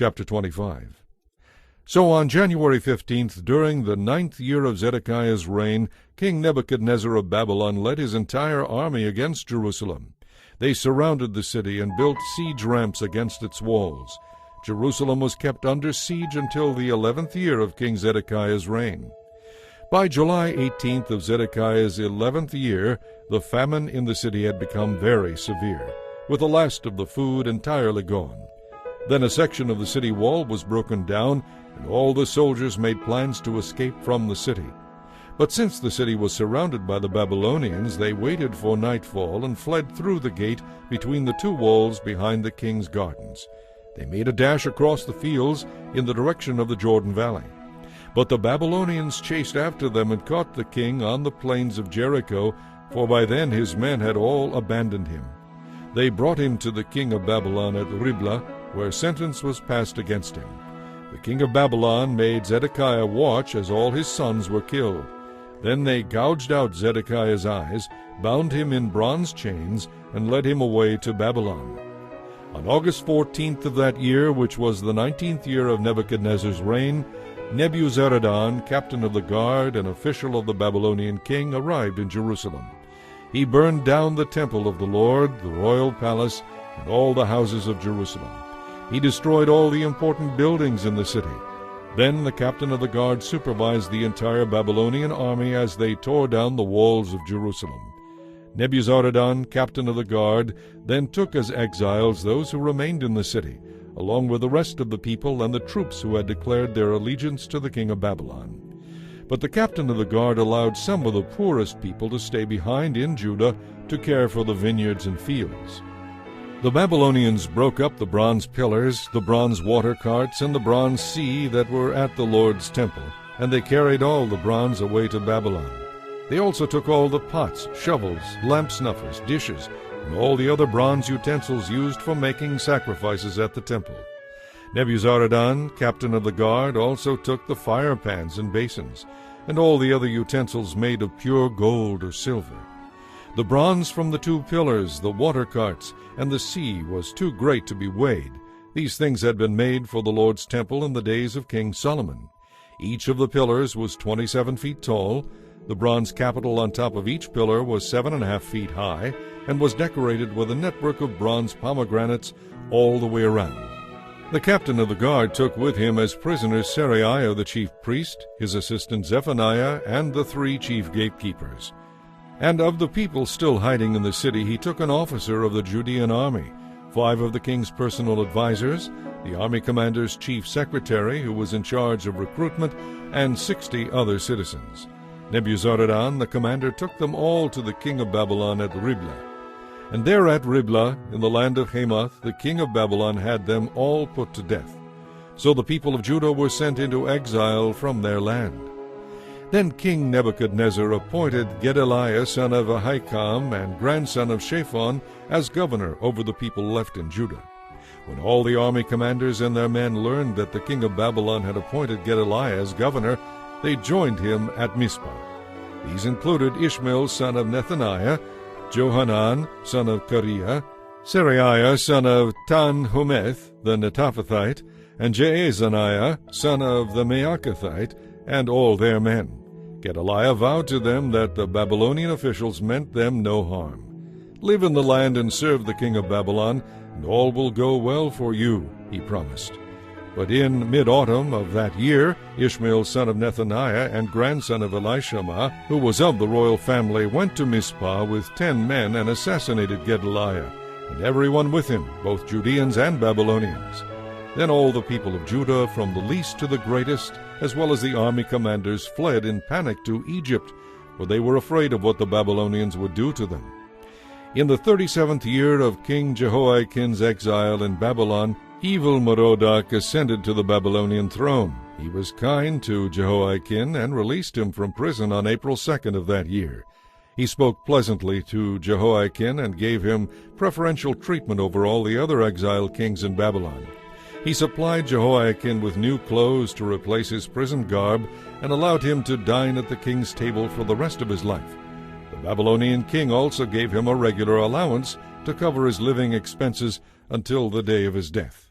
chapter 25. So on January 15th, during the 9th year of Zedekiah's reign, King Nebuchadnezzar of Babylon led his entire army against Jerusalem. They surrounded the city and built siege ramps against its walls. Jerusalem was kept under siege until the 11th year of King Zedekiah's reign. By July 18th of Zedekiah's 11th year, the famine in the city had become very severe, with the last of the food entirely gone. Then a section of the city wall was broken down, and all the soldiers made plans to escape from the city. But since the city was surrounded by the Babylonians, they waited for nightfall and fled through the gate between the two walls behind the king's gardens. They made a dash across the fields in the direction of the Jordan Valley. But the Babylonians chased after them and caught the king on the plains of Jericho, for by then his men had all abandoned him. They brought him to the king of Babylon at Riblah, where sentence was passed against him. The king of Babylon made Zedekiah watch as all his sons were killed. Then they gouged out Zedekiah's eyes, bound him in bronze chains, and led him away to Babylon. On August 14th of that year, which was the 19th year of Nebuchadnezzar's reign, Nebuzaradan, captain of the guard and official of the Babylonian king, arrived in Jerusalem. He burned down the temple of the Lord, the royal palace, and all the houses of Jerusalem. He destroyed all the important buildings in the city. Then the captain of the guard supervised the entire Babylonian army as they tore down the walls of Jerusalem. Nebuzaradan, captain of the guard, then took as exiles those who remained in the city, along with the rest of the people and the troops who had declared their allegiance to the king of Babylon. But the captain of the guard allowed some of the poorest people to stay behind in Judah to care for the vineyards and fields. The Babylonians broke up the bronze pillars, the bronze water carts, and the bronze sea that were at the Lord's temple, and they carried all the bronze away to Babylon. They also took all the pots, shovels, lamp snuffers, dishes, and all the other bronze utensils used for making sacrifices at the temple. Nebuzaradan, captain of the guard, also took the fire pans and basins, and all the other utensils made of pure gold or silver. The bronze from the two pillars, the water carts, and the sea was too great to be weighed. These things had been made for the Lord's temple in the days of King Solomon. Each of the pillars was 27 feet tall. The bronze capital on top of each pillar was 7.5 feet high, and was decorated with a network of bronze pomegranates all the way around. The captain of the guard took with him as prisoners Seraiah the chief priest, his assistant Zephaniah, and the 3 chief gatekeepers. And of the people still hiding in the city, he took an officer of the Judean army, 5 of the king's personal advisers, the army commander's chief secretary, who was in charge of recruitment, and 60 other citizens. Nebuzaradan, the commander, took them all to the king of Babylon at Riblah. And there at Riblah, in the land of Hamath, the king of Babylon had them all put to death. So the people of Judah were sent into exile from their land. Then King Nebuchadnezzar appointed Gedaliah son of Ahikam and grandson of Shaphan as governor over the people left in Judah. When all the army commanders and their men learned that the king of Babylon had appointed Gedaliah as governor, they joined him at Mizpah. These included Ishmael son of Nethaniah, Johanan son of Kareah, Seraiah son of Tanhumeth the Netophathite, and Jaazaniah son of the Maacathite, and all their men. Gedaliah vowed to them that the Babylonian officials meant them no harm. "Live in the land and serve the king of Babylon, and all will go well for you," he promised. But in mid-autumn of that year, Ishmael son of Nethaniah and grandson of Elishama, who was of the royal family, went to Mizpah with 10 men and assassinated Gedaliah, and everyone with him, both Judeans and Babylonians. Then all the people of Judah, from the least to the greatest, as well as the army commanders, fled in panic to Egypt, for they were afraid of what the Babylonians would do to them. In the 37th year of King Jehoiachin's exile in Babylon, Evil-Merodach ascended to the Babylonian throne. He was kind to Jehoiachin and released him from prison on April 2nd of that year. He spoke pleasantly to Jehoiachin and gave him preferential treatment over all the other exiled kings in Babylon. He supplied Jehoiachin with new clothes to replace his prison garb and allowed him to dine at the king's table for the rest of his life. The Babylonian king also gave him a regular allowance to cover his living expenses until the day of his death.